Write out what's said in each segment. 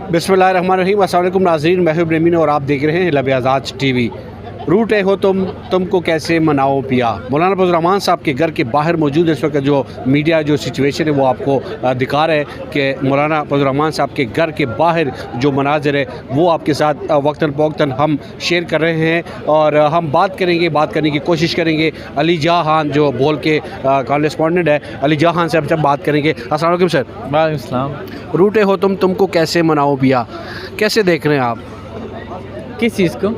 बिस्मिल्लाहिर्रहमानिर्रहीम। अस्सलाम वालेकुम नाज़रीन, मैं हूं इब्राहिम और आप देख रहे हैं लबे आज़ाद टीवी। रूठे हो तुमको कैसे मनाओ पिया। मौलाना फजल रहमान साहब के घर के बाहर मौजूद इस वक्त जो मीडिया जो सिचुएशन है वो आपको दिखा रहे हैं कि मौलाना फजल रहमान साहब के घर के बाहर जो मनाज़र है वो आपके साथ वक्तन फ़वक्तन हम शेयर कर रहे हैं और हम बात करने की कोशिश करेंगे। अली जहान जो बोल के कॉरेस्पॉन्डेंट है, अली जहान से हम बात करेंगे। अस्सलाम वालेकुम सर। वालेकुम सलाम। रूठे हो तुमको कैसे मनाओ पिया, कैसे देख रहे हैं आप किस चीज़ को?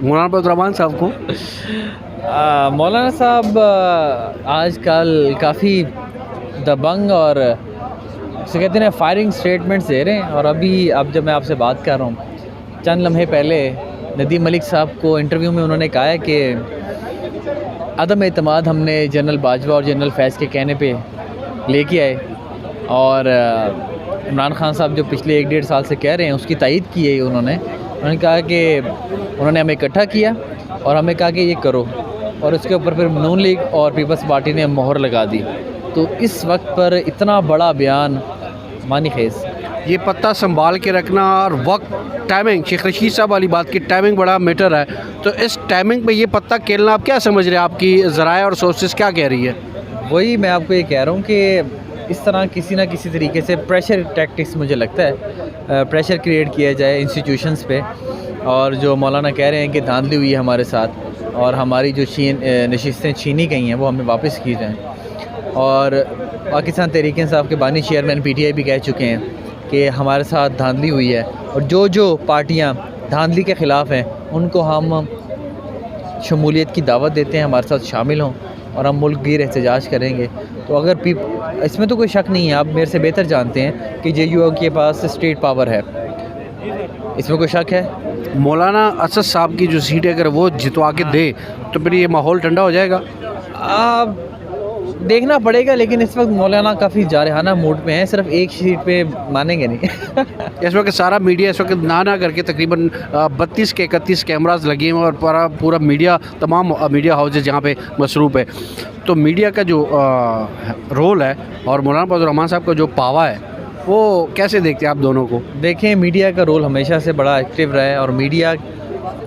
मौलाना फजल रहमान साहब को। मौलाना साहब आजकल काफ़ी दबंग और से कहते हैं फायरिंग स्टेटमेंट्स दे रहे हैं। और अब जब मैं आपसे बात कर रहा हूँ, चंद लम्हे पहले नदीम मलिक साहब को इंटरव्यू में उन्होंने कहा है कि अदम एतमाद हमने जनरल बाजवा और जनरल फैज़ के कहने पे लेके आए और इमरान खान साहब जो पिछले 1-1.5 साल से कह रहे हैं उसकी तायीद की है। उन्होंने कहा कि उन्होंने हमें इकट्ठा किया और हमें कहा कि ये करो, और उसके ऊपर फिर नून लीग और पीपल्स पार्टी ने मोहर लगा दी। तो इस वक्त पर इतना बड़ा बयान मानी खेज, ये पत्ता संभाल के रखना और वक्त टाइमिंग, शेख रशीद साहब वाली बात की टाइमिंग बड़ा मैटर है। तो इस टाइमिंग पे ये पत्ता खेलना आप क्या समझ रहे हैं, आपकी ज़राए और सोर्सेस क्या कह रही है? वही मैं आपको ये कह रहा हूँ कि इस तरह किसी ना किसी तरीके से प्रेशर टैक्टिक्स मुझे लगता है प्रेशर क्रिएट किया जाए इंस्टीट्यूशंस पे। और जो मौलाना कह रहे हैं कि धांधली हुई है हमारे साथ और हमारी जो नशिस्तें छीनी गई हैं वो हमें वापस की जाएं। और पाकिस्तान तहरीक इंसाफ के बानी चेयरमैन PTI भी कह चुके हैं कि हमारे साथ धांधली हुई है और जो पार्टियां धांधली के ख़िलाफ़ हैं उनको हम शमूलियत की दावत देते हैं, हमारे साथ शामिल हों और हम मुल्क गिर एहतजाज करेंगे। तो अगर इसमें तो कोई शक नहीं है, आप मेरे से बेहतर जानते हैं कि JUO के पास स्टेट पावर है, इसमें कोई शक है? मौलाना असद साहब की जो सीट है अगर वो जितवा के दे तो फिर ये माहौल ठंडा हो जाएगा। देखना पड़ेगा, लेकिन इस वक्त मौलाना काफ़ी जारहाना मूड में है, सिर्फ एक सीट पे मानेंगे नहीं। इस वक्त सारा मीडिया इस वक्त ना करके तकरीबन 32 के 31 कैमरास लगे हैं और पूरा मीडिया, तमाम मीडिया हाउसेज यहाँ पे मसरूफ़ है। तो मीडिया का जो रोल है और मौलाना फजल रहमान साहब का जो पावा है वो कैसे देखते हैं आप दोनों को? देखें, मीडिया का रोल हमेशा से बड़ा एक्टिव रहा है और मीडिया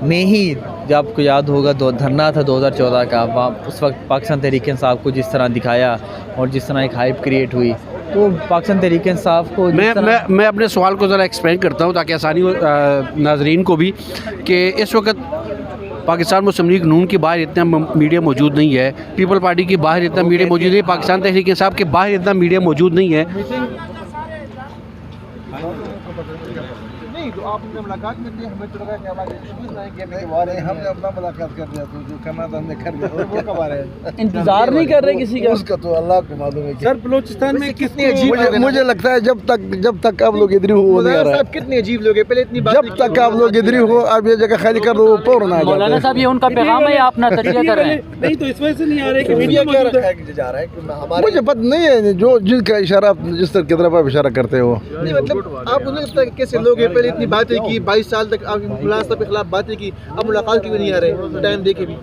में ही, जब आपको याद होगा धरना था 2014 का, उस वक्त पाकिस्तान तहरीक इंसाफ को जिस तरह दिखाया और जिस तरह एक हाइप क्रिएट हुई, तो पाकिस्तान तहरीक इंसाफ को मैं अपने सवाल को ज़रा एक्सप्लेन करता हूँ ताकि आसानी हो नाजरीन को भी, कि इस वक्त पाकिस्तान मुस्लिम लीग नून के बाहर इतना मीडिया मौजूद नहीं है, पीपल पार्टी के बाहर इतना मीडिया मौजूद नहीं है, पाकिस्तान तहरीक इंसाफ के बाहर इतना मीडिया मौजूद नहीं है। नहीं तो आपने मुलाकात में दी, हमें तो लगा कि हमारे हमने अपना मुलाकात कर दिया, तो जो करना था हमने कर दिया। वो कब आ रहे हैं? इंतजार नहीं कर रहे किसी का, उसका तो अल्लाह को मालूम है। सर बलूचिस्तान में कितनी अजीब, मुझे लगता है जब तक आप लोग इधर हो नहीं आ रहा है, कितने अजीब लोग हैं। पहले इतनी जब तक आप लोग इधर हो, आप ये जगह खाली कर दो, फौरन आ मौलाना साहब ये उनका पैगाम है, आप ना तजिया कर रहे हैं? नहीं तो इस वजह से नहीं आ रहे कि मीडिया क्या रखा है जा रहा है कि हमारे, मुझे पता नहीं है जो जिसका इशारा जिस तरह की तरफ आप इशारा करते हो। नहीं मतलब आप उन्हें कैसे लोग हैं, पहले इतनी बातें की, 22 साल तक आप मौलाना साहब के खिलाफ बातें की, अब मुलाकात की भी नहीं आ रहे, टाइम दे के भी।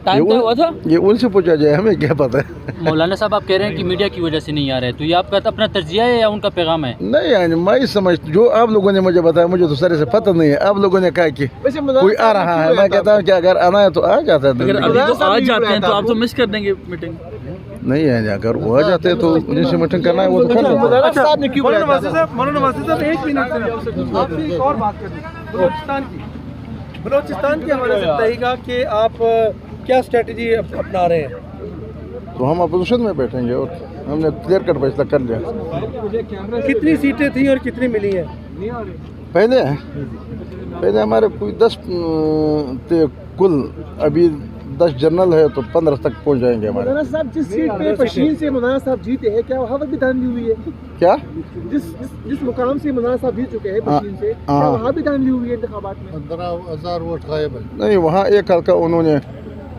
टाइम तो हुआ था, ये उनसे पूछा जाए, हमें क्या पता है। मौलाना साहब आप कह रहे हैं कि मीडिया की वजह से नहीं आ रहे, तो ये आपका अपना तजिया है या उनका पैगाम है? नहीं यानी मैं समझ, जो आप लोगों ने मुझे बताया, मुझे तो सारे से पता नहीं है। आप लोगों ने कहा कि कोई आ रहा है, मैं कहता हूँ कि अगर आना है तो आ जाता है। अगर अभी तो आ जाते हैं तो आप तो मिस कर देंगे मीटिंग। नहीं है, अगर वो आ जाते हैं तो जिनसे मीटिंग करना है वो तो कर लेते हैं। साहब ने क्यों बुलाया था? मौलाना वासिफ साहब एक मिनट आपसे एक और बात करनी, बलूचिस्तान की हमारे से कहिएगा कि आप क्या स्ट्रेटजी अपना रहे हैं? तो हम अपोजिशन में बैठेंगे और हमने क्लियर कट फैसला कर लिया। कितनी सीटें थी और कितनी मिली हैं? पहले हमारे कोई 10 थे कुल, अभी 10 जनरल है तो 15 तक पहुंच जाएंगे हमारे। मौलाना साहब जिस सीट पे पशीन से मौलाना साहब जीते हैं, क्या वहाँ पर भी धांधली हुई है? क्या जिस मुकाम से मौलाना साहब जीत चुके हैं पशीन से, क्या वहाँ भी धांधली हुई है इंतखाबात में? 15,000 वोट गायब है। नहीं, वहाँ एक हल्का उन्होंने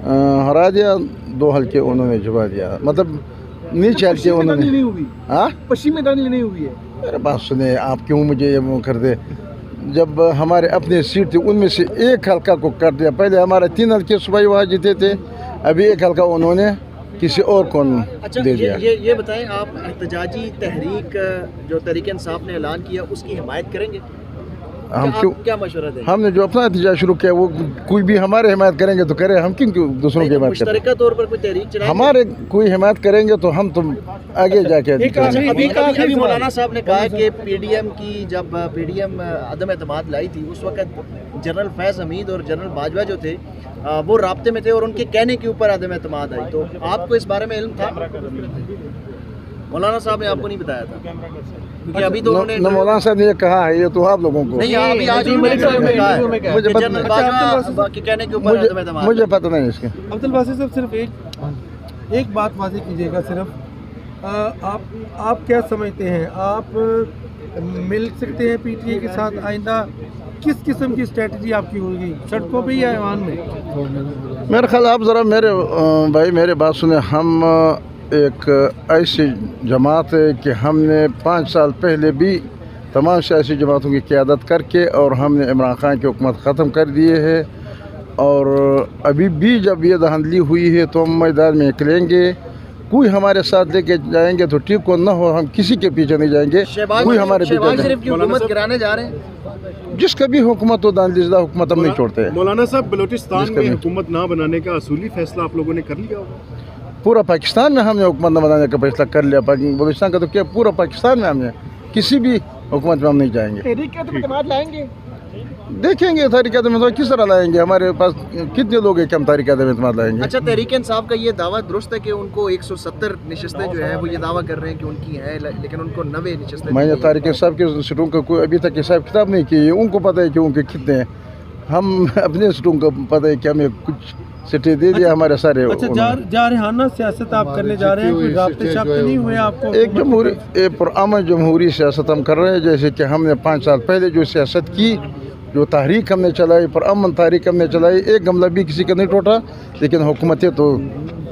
हरा दिया, 2 हल्के उन्होंने जुबा दिया, मतलब नीचे हल्के उन्होंने। नहीं हुई, पश्चिम में धांधली नहीं हुई है। अरे बात सुने, आप क्यों मुझे ये वो कर दे? जब हमारे अपने सीट थी उनमें से एक हल्का को कर दिया। पहले हमारे 3 हल्के सूबाई वहाँ जीते थे, अभी एक हल्का उन्होंने किसी और को अच्छा दे दिया। ये बताएं, आप एहतजाजी तहरीक जो तहरीक इंसाफ ने ऐलान किया उसकी हिमायत करेंगे? हम क्या, क्यों, क्या मशवरा देंगे? हमने जो अपना एहतजाज शुरू किया वो कोई भी हमारे हिमायत करेंगे तो करे, हम क्यों दूसरों की हिमायत करें? मुश्तरका तौर पर कोई तहरीक चलाएंगे? हमारे कोई हिमायत करेंगे तो हम तुम आगे जाके अभी मौलाना साहब ने कहा कि पीडीएम की जब पीडीएम अदम एतमाद लाई थी उस वक्त जनरल फैज़ हमीद और जनरल बाजवा जो थे वो राब्ते में थे और उनके कहने के ऊपर अदम एतमाद आई। तो आपको इस बारे में इल्म था? मौलाना साहब ने आपको नहीं बताया था? क्योंकि अभी तो उन्होंने मौलाना साहब ने ये कहा है, ये तो आप लोगों को नहीं, अभी आज ही मलिक साहब ने कहा है मुझे कि जनरल बाजवा के कहने के ऊपर अदम एतमाद। मुझे पता नहीं इसके। अब्दुल बासित साहब सिर्फ एक बात वाज़ेह कीजिएगा, सिर्फ आप क्या समझते हैं, आप मिल सकते हैं पीटीए के साथ? आइंदा किस किस्म की स्ट्रेटजी आपकी होगी, सड़कों पे या ऐवान में? मेरे ख्याल आप ज़रा मेरे बात सुने। हम एक ऐसी जमात है कि हमने 5 साल पहले भी तमाम सियासी जमातों की क़यादत करके और हमने इमरान खान की हुकूमत ख़त्म कर दिए है, और अभी भी जब ये धांधली हुई है तो हम मैदान में निकलेंगे। कोई हमारे साथ लेके जाएंगे तो ठीक को, न हो हम किसी के पीछे नहीं जाएंगे। कोई हमारे शहबाज शरीफ की हुकूमत गिराने जा रहे हैं? जिसका भी हुकूमत हो, दानिशदा हुकूमत हम नहीं छोड़ते। मौलाना साहब, बलूचिस्तान में हुकूमत ना बनाने का असूली फैसला आप लोगों ने कर लिया होगा? पूरा पाकिस्तान में हमने हुकूमत न बनाने का फैसला कर लिया। बलूचिस्तान का तो क्या, पूरा पाकिस्तान में हमने किसी भी हुकूमत में हम नहीं जाएंगे। देखेंगे तहरीक एतमाद किस तरह लाएंगे, हमारे पास कितने लोग हैं कि हम तहरीक एतमाद लाएंगे। अच्छा, तहरीक इंसाफ का ये दावा दुरुस्त है कि उनको 170 नशस्तें जो है वो ये दावा कर रहे हैं कि उनकी हैं, लेकिन उनको 90 नशस्तें। मैंने तहरीक इंसाफ के सीटों का कोई अभी तक हिसाब किताब नहीं की है, उनको पता है कि उनके कितने हैं। हम अपने सीटों को पता है कि हमें कुछ सीटें दे दिया हमारे सारे। अच्छा, जारहाना सियासत आप करने जा रहे हैं, कोई राब्ते शाब्ते नहीं हुए आपको? एक पुरअमन जमहूरी सियासत हम कर रहे हैं, जैसे कि हमने 5 साल पहले जो सियासत की, जो तहरीक हमने चलाई, पुरअमन तहरीक हमने चलाई, एक गमला भी किसी का नहीं टूटा, लेकिन हुकूमतें तो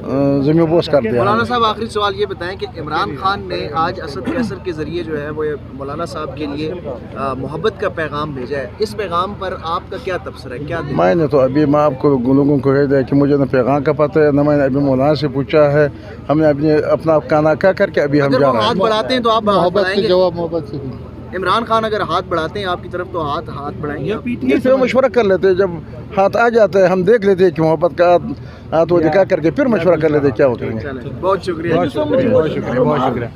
ज़मीन बोस कर दिया। मौलाना साहब, आखिरी सवाल ये बताएं कि इमरान खान ने आज असद कैसर के ज़रिए जो है वो मौलाना साहब के लिए मोहब्बत का पैगाम भेजा है, इस पैगाम पर आपका क्या तबसरा है, क्या दें? मैंने तो अभी मैं आपको लोगों को कह दिया कि मुझे न पैगाम का पता है, न मैंने अभी मौलाना से पूछा है। हमने अपना काना का करके अभी हम जा रहे हैं। हाथ बढ़ाते हैं तो आप हाथ बढ़ाएंगे? जवाब मोहब्बत से इमरान खान अगर हाथ बढ़ाते हैं आपकी तरफ तो हाथ बढ़ाएंगे? फिर मशवरा कर लेते हैं, जब हाथ आ जाता है हम देख लेते हैं कि मोहब्बत का हाथ वो दिखा करके फिर मशवरा कर लेते हैं क्या हो करेंगे। बहुत शुक्रिया। बहुत शुक्रिया।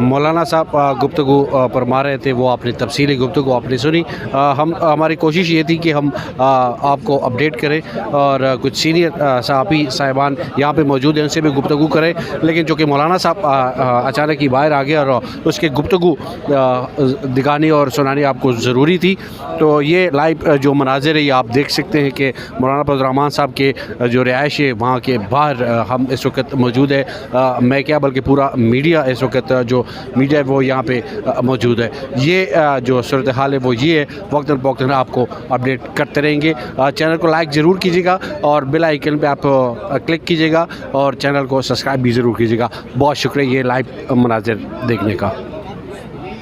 मौलाना साहब गुफ्तगू फरमा रहे थे, वो आपने तफसीली गुफ्तगू आपने सुनी। हमारी कोशिश ये थी कि हम आपको अपडेट करें और कुछ सीनियर सहाफ़ी साहिबान यहाँ पे मौजूद हैं, उनसे भी गुफ्तगू करें, लेकिन जो कि मौलाना साहब अचानक ही बाहर आ गए और उसके गुफ्तगू दिखानी और सुनानी आपको ज़रूरी थी। तो ये लाइव जो मनाज़िर है ये आप देख सकते हैं कि मौलाना फजल रहमान साहब के जो रिहाइश है वहाँ के बाहर हम इस वक्त मौजूद है। मैं क्या बल्कि पूरा मीडिया इस वक्त जो मीडिया है वो यहाँ पे मौजूद है। ये जो सूरत हाल है वो ये है, वक्तन फ़वक्तन आपको अपडेट करते रहेंगे। चैनल को लाइक ज़रूर कीजिएगा और बेल आइकन पे आप क्लिक कीजिएगा और चैनल को सब्सक्राइब भी ज़रूर कीजिएगा। बहुत शुक्रिया ये लाइव मनाज़िर देखने का।